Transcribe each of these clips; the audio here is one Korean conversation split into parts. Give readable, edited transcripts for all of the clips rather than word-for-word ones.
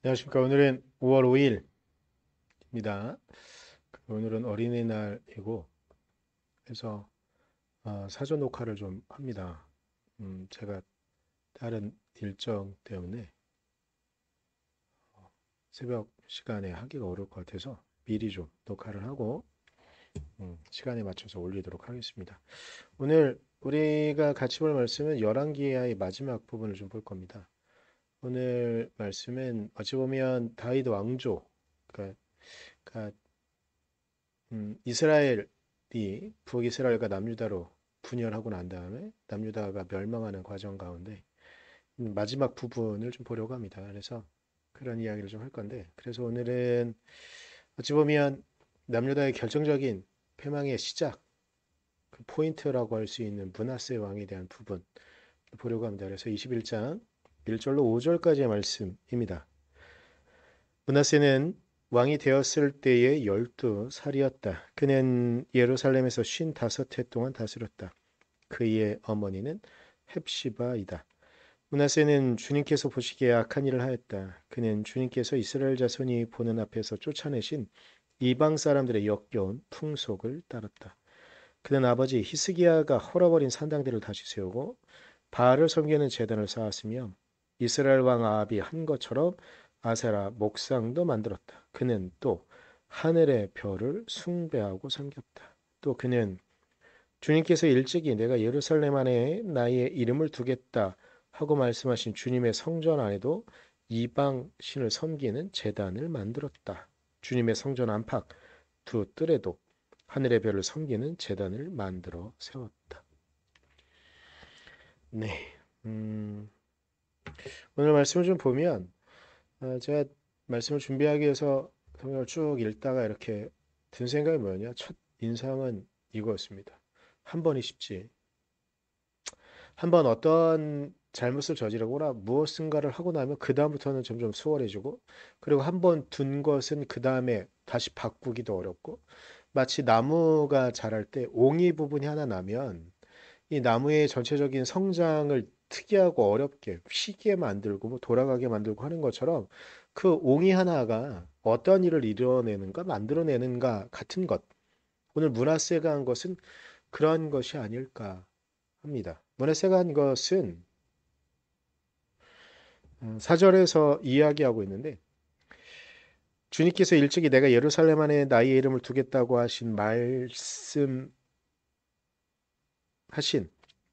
안녕하십니까. 오늘은 5월 5일입니다. 오늘은 어린이날이고 해서 사전 녹화를 좀 합니다. 제가 다른 일정 때문에 새벽 시간에 하기가 어려울 것 같아서 미리 좀 녹화를 하고 시간에 맞춰서 올리도록 하겠습니다. 오늘 우리가 같이 볼 말씀은 열왕기하의 마지막 부분을 좀 볼 겁니다. 오늘 말씀은 어찌 보면 다윗 왕조, 그러니까 이스라엘이 북이스라엘과 남유다로 분열하고 난 다음에 남유다가 멸망하는 과정 가운데 마지막 부분을 좀 보려고 합니다. 그래서 그런 이야기를 좀 할 건데, 그래서 오늘은 어찌 보면 남유다의 결정적인 패망의 시작, 그 포인트라고 할 수 있는 므낫세 왕에 대한 부분 보려고 합니다. 그래서 21장 1절로 5절까지의 말씀입니다. 므낫세는 왕이 되었을 때에 12살이었다. 그는 예루살렘에서 55해 동안 다스렸다. 그의 어머니는 헵시바이다. 므낫세는 주님께서 보시기에 악한 일을 하였다. 그는 주님께서 이스라엘 자손이 보는 앞에서 쫓아내신 이방 사람들의 역겨운 풍속을 따랐다. 그는 아버지 히스기야가 헐어버린 산당들을 다시 세우고 바알을 섬기는 제단을 쌓았으며 이스라엘 왕 아합이 한 것처럼 아세라 목상도 만들었다. 그는 또 하늘의 별을 숭배하고 섬겼다. 또 그는 주님께서 일찍이 내가 예루살렘 안에 나의 이름을 두겠다 하고 말씀하신 주님의 성전 안에도 이방 신을 섬기는 제단을 만들었다. 주님의 성전 안팎 두 뜰에도 하늘의 별을 섬기는 제단을 만들어 세웠다. 네. 음, 오늘 말씀을 좀 보면 제가 말씀을 준비하기 위해서 성경을 쭉 읽다가 이렇게 든 생각이 뭐였냐? 첫 인상은 이거였습니다. 한 번이 쉽지. 한 번 어떤 잘못을 저지르거나 무엇인가를 하고 나면 그 다음부터는 점점 수월해지고, 그리고 한 번 둔 것은 그 다음에 다시 바꾸기도 어렵고, 마치 나무가 자랄 때 옹이 부분이 하나 나면 이 나무의 전체적인 성장을 특이하고 어렵게 휘게 만들고 뭐 돌아가게 만들고 하는 것처럼 그 옹이 하나가 어떤 일을 이뤄내는가 만들어내는가 같은 것. 오늘 문하세가 한 것은 그러한 것이 아닐까 합니다. 문하세가 한 것은 4절에서 이야기하고 있는데, 주님께서 일찍이 내가 예루살렘 안에 나의 이름을 두겠다고 하신 말씀하신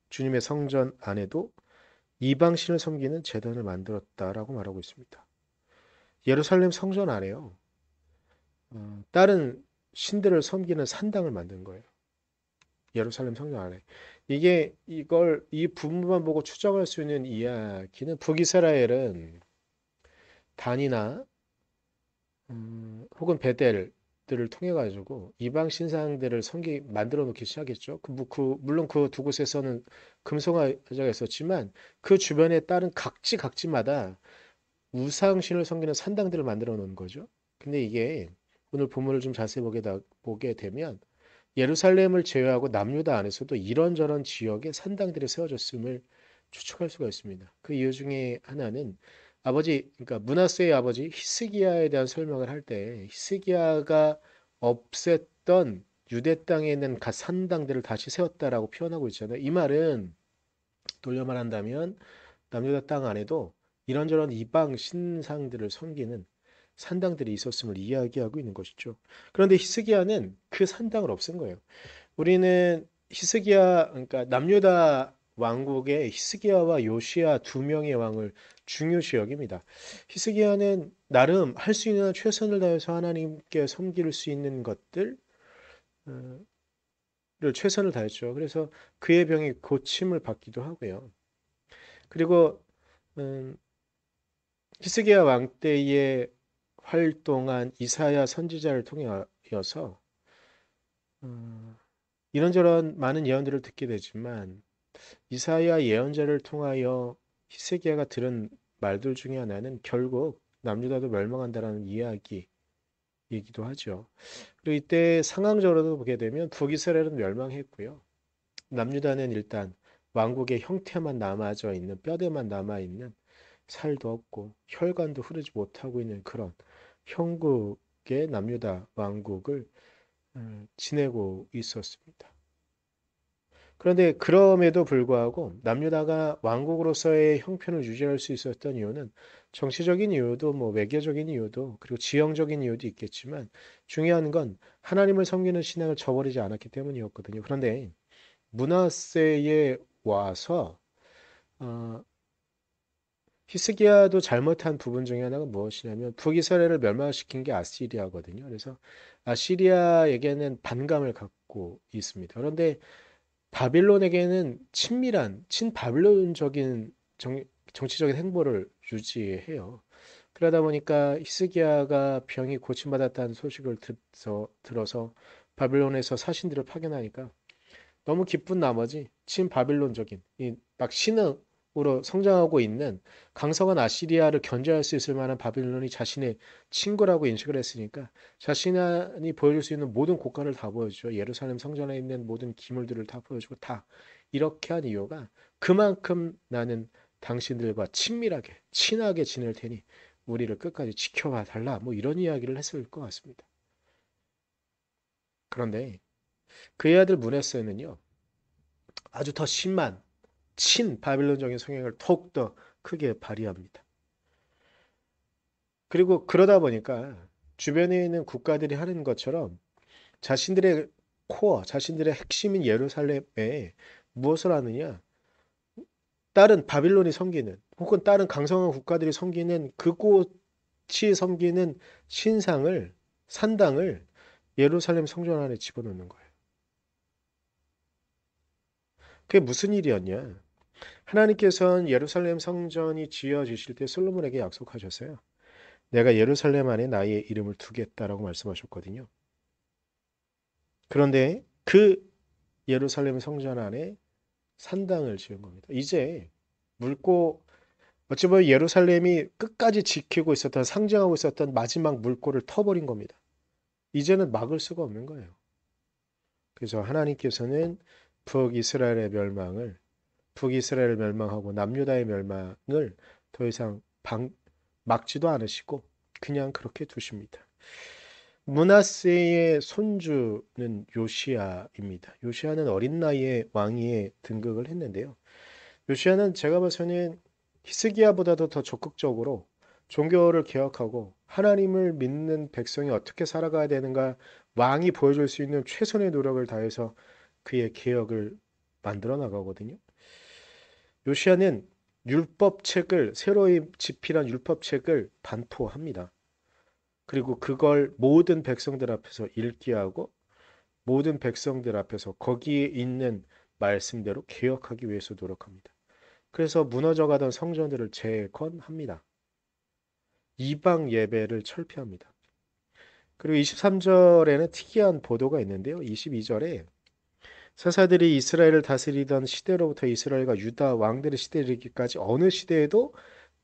주님의 성전 안에도 이방신을 섬기는 제단을 만들었다라고 말하고 있습니다. 예루살렘 성전 안에요. 다른 신들을 섬기는 산당을 만든 거예요. 예루살렘 성전 안에. 이 부분만 보고 추정할 수 있는 이야기는 북이스라엘은 단이나 혹은 베델들을 통해 가지고 이방 신상들을 만들어 놓기 시작했죠. 물론 그 두 곳에서는 금송아지가 있었지만 그 주변에 따른 각지마다 우상신을 섬기는 산당들을 만들어 놓은 거죠. 근데 이게 오늘 본문을 좀 자세히 보게 되면 예루살렘을 제외하고 남유다 안에서도 이런저런 지역에 산당들이 세워졌음을 추측할 수가 있습니다. 그 이유 중에 하나는 그러니까 므낫세의 아버지 히스기야에 대한 설명을 할 때 히스기야가 없앴던 유대 땅에 있는 각 산당들을 다시 세웠다라고 표현하고 있잖아요. 이 말은 돌려 말한다면 남유다 땅 안에도 이런저런 이방 신상들을 섬기는 산당들이 있었음을 이야기하고 있는 것이죠. 그런데 히스기야는 그 산당을 없앤 거예요. 우리는 그러니까 남유다 왕국의 히스기야와 요시야 두 명의 왕을 중요시 여깁니다. 히스기야는 나름 할 수 있는 한 최선을 다해서 하나님께 섬길 수 있는 것들을 최선을 다했죠. 그래서 그의 병이 고침을 받기도 하고요. 그리고 음, 히스기야 왕 때에 활동한 이사야 선지자를 통하여서 어, 이런저런 많은 예언들을 듣게 되지만 이사야 예언자를 통하여 히스기야가 들은 말들 중에 하나는 결국 남유다도 멸망한다라는 이야기이기도 하죠. 그리고 이때 상황적으로도 보게 되면 북이스라엘은 멸망했고요. 남유다는 일단 왕국의 형태만 남아져 있는 뼈대만 남아 있는 살도 없고 혈관도 흐르지 못하고 있는 그런 형국의 남유다 왕국을 지내고 있었습니다. 그런데 그럼에도 불구하고 남유다가 왕국으로서의 형편을 유지할 수 있었던 이유는 정치적인 이유도 뭐 외교적인 이유도 그리고 지형적인 이유도 있겠지만 중요한 건 하나님을 섬기는 신앙을 저버리지 않았기 때문이었거든요. 그런데 므낫세에 와서 어, 히스기야도 잘못한 부분 중에 하나가 무엇이냐면 북이스라엘을 멸망시킨 게 아시리아거든요. 그래서 아시리아에게는 반감을 갖고 있습니다. 그런데 바빌론에게는 친밀한 친바빌론적인 정치적인 행보를 유지해요. 그러다 보니까 히스기야가 병이 고침받았다는 소식을 들어서 바빌론에서 사신들을 파견하니까 너무 기쁜 나머지 친바빌론적인 막 신흥으로 성장하고 있는 강성한 아시리아를 견제할 수 있을 만한 바빌론이 자신의 친구라고 인식을 했으니까 자신이 보여줄 수 있는 모든 고가를 다 보여주죠. 예루살렘 성전에 있는 모든 기물들을 다 보여주고 다 이렇게 한 이유가 그만큼 나는 당신들과 친밀하게 친하게 지낼 테니 우리를 끝까지 지켜봐 달라 뭐 이런 이야기를 했을 것 같습니다. 그런데 그의 아들 므낫세는요 아주 더 심한 친바빌론적인 성향을 더욱더 크게 발휘합니다. 그리고 그러다 보니까 주변에 있는 국가들이 하는 것처럼 자신들의 코어, 자신들의 핵심인 예루살렘에 무엇을 하느냐? 다른 바빌론이 섬기는 혹은 다른 강성한 국가들이 섬기는 그곳이 섬기는 신상을 산당을 예루살렘 성전 안에 집어넣는 거예요. 그게 무슨 일이었냐? 하나님께서는 예루살렘 성전이 지어지실 때 솔로몬에게 약속하셨어요. 내가 예루살렘 안에 나의 이름을 두겠다라고 말씀하셨거든요. 그런데 그 예루살렘 성전 안에 산당을 지은 겁니다. 이제 물고 어찌 보면 예루살렘이 끝까지 지키고 있었던 상징하고 있었던 마지막 물꼬를 터버린 겁니다. 이제는 막을 수가 없는 거예요. 그래서 하나님께서는 북이스라엘을 멸망하고 남유다의 멸망을 더 이상 막지도 않으시고 그냥 그렇게 두십니다. 므낫세의 손주는 요시야입니다. 요시야는 어린 나이에 왕위에 등극을 했는데요. 요시야는 제가 봐서는 히스기야보다도 더 적극적으로 종교를 개혁하고 하나님을 믿는 백성이 어떻게 살아가야 되는가 왕이 보여줄 수 있는 최선의 노력을 다해서 그의 개혁을 만들어 나가거든요. 요시야는 율법책을 새로이 집필한 율법책을 반포합니다. 그리고 그걸 모든 백성들 앞에서 읽게 하고 모든 백성들 앞에서 거기에 있는 말씀대로 개혁하기 위해서 노력합니다. 그래서 무너져가던 성전들을 재건합니다. 이방 예배를 철폐합니다. 그리고 23절에는 특이한 보도가 있는데요. 22절에 사사들이 이스라엘을 다스리던 시대로부터 이스라엘과 유다 왕들의 시대에 이르기까지 어느 시대에도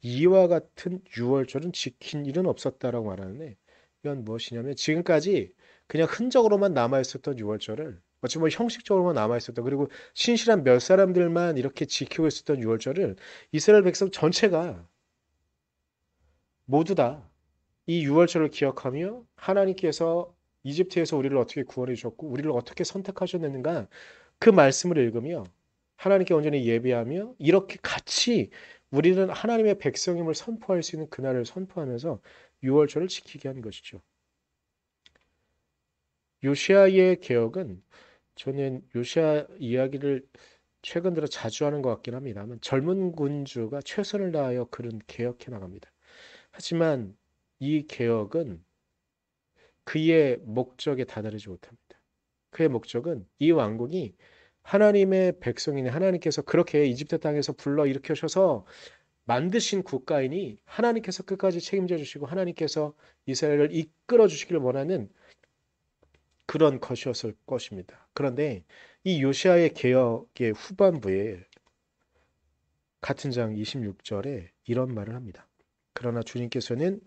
이와 같은 유월절은 지킨 일은 없었다라고 말하는데 이건 무엇이냐면 지금까지 그냥 흔적으로만 남아있었던 유월절을 어찌 보면 형식적으로만 남아있었던 그리고 신실한 몇 사람들만 이렇게 지키고 있었던 유월절을 이스라엘 백성 전체가 모두 다 이 유월절을 기억하며 하나님께서 이집트에서 우리를 어떻게 구원해 주셨고 우리를 어떻게 선택하셨는가 그 말씀을 읽으며 하나님께 온전히 예배하며 이렇게 같이 우리는 하나님의 백성임을 선포할 수 있는 그날을 선포하면서 유월절을 지키게 한 것이죠. 요시아의 개혁은 저는 요시아 이야기를 최근 들어 자주 하는 것 같긴 합니다만 젊은 군주가 최선을 다하여 그런 개혁해 나갑니다. 하지만 이 개혁은 그의 목적에 다다르지 못합니다. 그의 목적은 이 왕국이 하나님의 백성이니 하나님께서 그렇게 이집트 땅에서 불러 일으켜셔서 만드신 국가이니 하나님께서 끝까지 책임져 주시고 하나님께서 이스라엘을 이끌어 주시기를 원하는 그런 것이었을 것입니다. 그런데 이 요시아의 개혁의 후반부에 같은 장 26절에 이런 말을 합니다. 그러나 주님께서는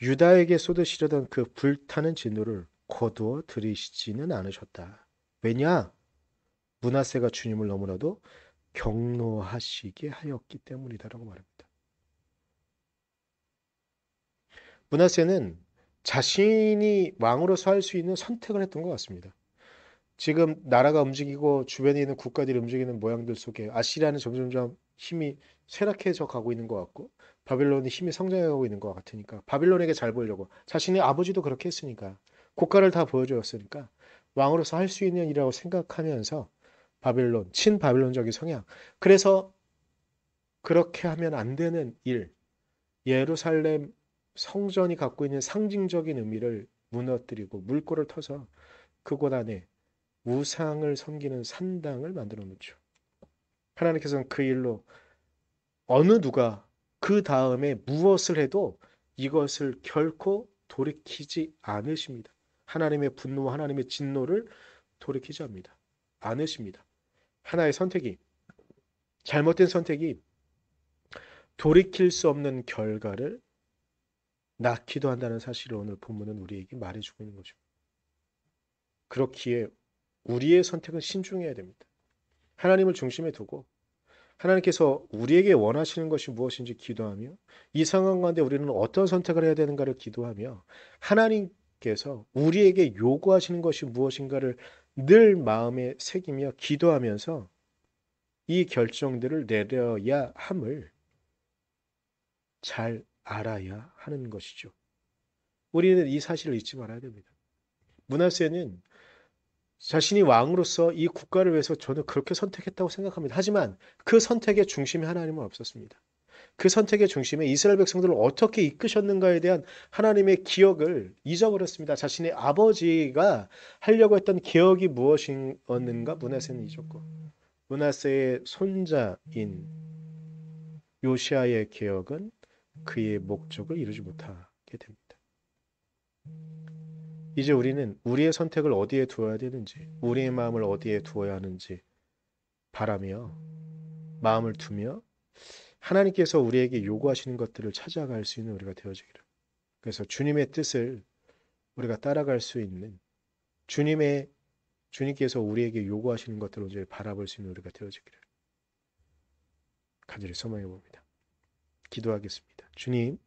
유다에게 쏟으시려던 그 불타는 진노를 거두어 들이시지는 않으셨다. 왜냐? 므낫세가 주님을 너무나도 경노하시게 하였기 때문이다라고 말합니다. 므낫세는 자신이 왕으로서 할 수 있는 선택을 했던 것 같습니다. 지금 나라가 움직이고 주변에 있는 국가들이 움직이는 모양들 속에 아시리아는 점점점 힘이 쇠락해져 가고 있는 것 같고 바빌론이 힘이 성장해 가고 있는 것 같으니까 바빌론에게 잘 보이려고 자신의 아버지도 그렇게 했으니까 국가를 다 보여주었으니까 왕으로서 할 수 있는 일이라고 생각하면서 바빌론, 친바빌론적인 성향. 그래서 그렇게 하면 안 되는 일, 예루살렘 성전이 갖고 있는 상징적인 의미를 무너뜨리고 물꼬를 터서 그곳 안에 우상을 섬기는 산당을 만들어 놓죠. 하나님께서는 그 일로 어느 누가 그 다음에 무엇을 해도 이것을 결코 돌이키지 않으십니다. 하나님의 분노와 하나님의 진노를 돌이키지 않으십니다. 하나의 선택이, 잘못된 선택이 돌이킬 수 없는 결과를 낳기도 한다는 사실을 오늘 본문은 우리에게 말해주고 있는 거죠. 그렇기에 우리의 선택은 신중해야 됩니다. 하나님을 중심에 두고 하나님께서 우리에게 원하시는 것이 무엇인지 기도하며 이 상황 가운데 우리는 어떤 선택을 해야 되는가를 기도하며 하나님께서 우리에게 요구하시는 것이 무엇인가를 늘 마음에 새기며 기도하면서 이 결정들을 내려야 함을 잘 알아야 하는 것이죠. 우리는 이 사실을 잊지 말아야 됩니다. 므낫세는 자신이 왕으로서 이 국가를 위해서 저는 그렇게 선택했다고 생각합니다. 하지만 그 선택의 중심에 하나님은 없었습니다. 그 선택의 중심에 이스라엘 백성들을 어떻게 이끄셨는가에 대한 하나님의 기억을 잊어버렸습니다. 자신의 아버지가 하려고 했던 기억이 무엇이었는가 므낫세는 잊었고 므낫세의 손자인 요시아의 기억은 그의 목적을 이루지 못하게 됩니다. 이제 우리는 우리의 선택을 어디에 두어야 되는지, 우리의 마음을 어디에 두어야 하는지 바라며 마음을 두며 하나님께서 우리에게 요구하시는 것들을 찾아갈 수 있는 우리가 되어지기를. 그래서 주님의 뜻을 우리가 따라갈 수 있는 주님께서 우리에게 요구하시는 것들을 이제 바라볼 수 있는 우리가 되어지기를 간절히 소망해 봅니다. 기도하겠습니다. 주님,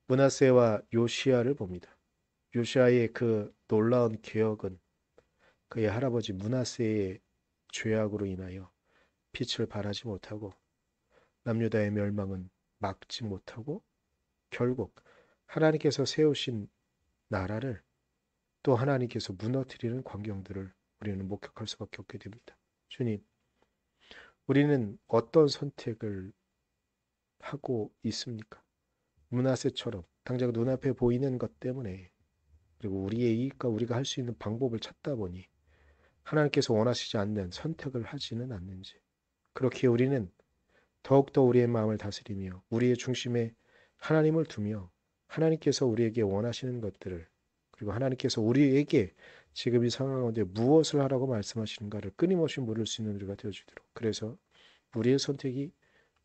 므낫세와 요시아를 봅니다. 요시아의 그 놀라운 개혁은 그의 할아버지 므낫세의 죄악으로 인하여 빛을 발하지 못하고 남유다의 멸망은 막지 못하고 결국 하나님께서 세우신 나라를 또 하나님께서 무너뜨리는 광경들을 우리는 목격할 수밖에 없게 됩니다. 주님, 우리는 어떤 선택을 하고 있습니까? 므낫세처럼 당장 눈앞에 보이는 것 때문에 그리고 우리의 이익과 우리가 할 수 있는 방법을 찾다 보니 하나님께서 원하시지 않는 선택을 하지는 않는지 그렇게 우리는 더욱더 우리의 마음을 다스리며 우리의 중심에 하나님을 두며 하나님께서 우리에게 원하시는 것들을 그리고 하나님께서 우리에게 지금 이 상황 가운데 무엇을 하라고 말씀하시는가를 끊임없이 물을 수 있는 우리가 되어주도록 그래서 우리의 선택이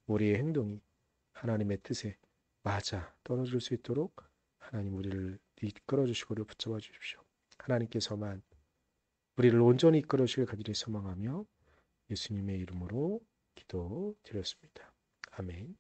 우리의 행동이 하나님의 뜻에 맞아 떨어질 수 있도록 하나님 우리를 이끌어 주시고 우리를 붙잡아 주십시오. 하나님께서만 우리를 온전히 이끌어 주시길 간절히 소망하며 예수님의 이름으로 기도드렸습니다. 아멘.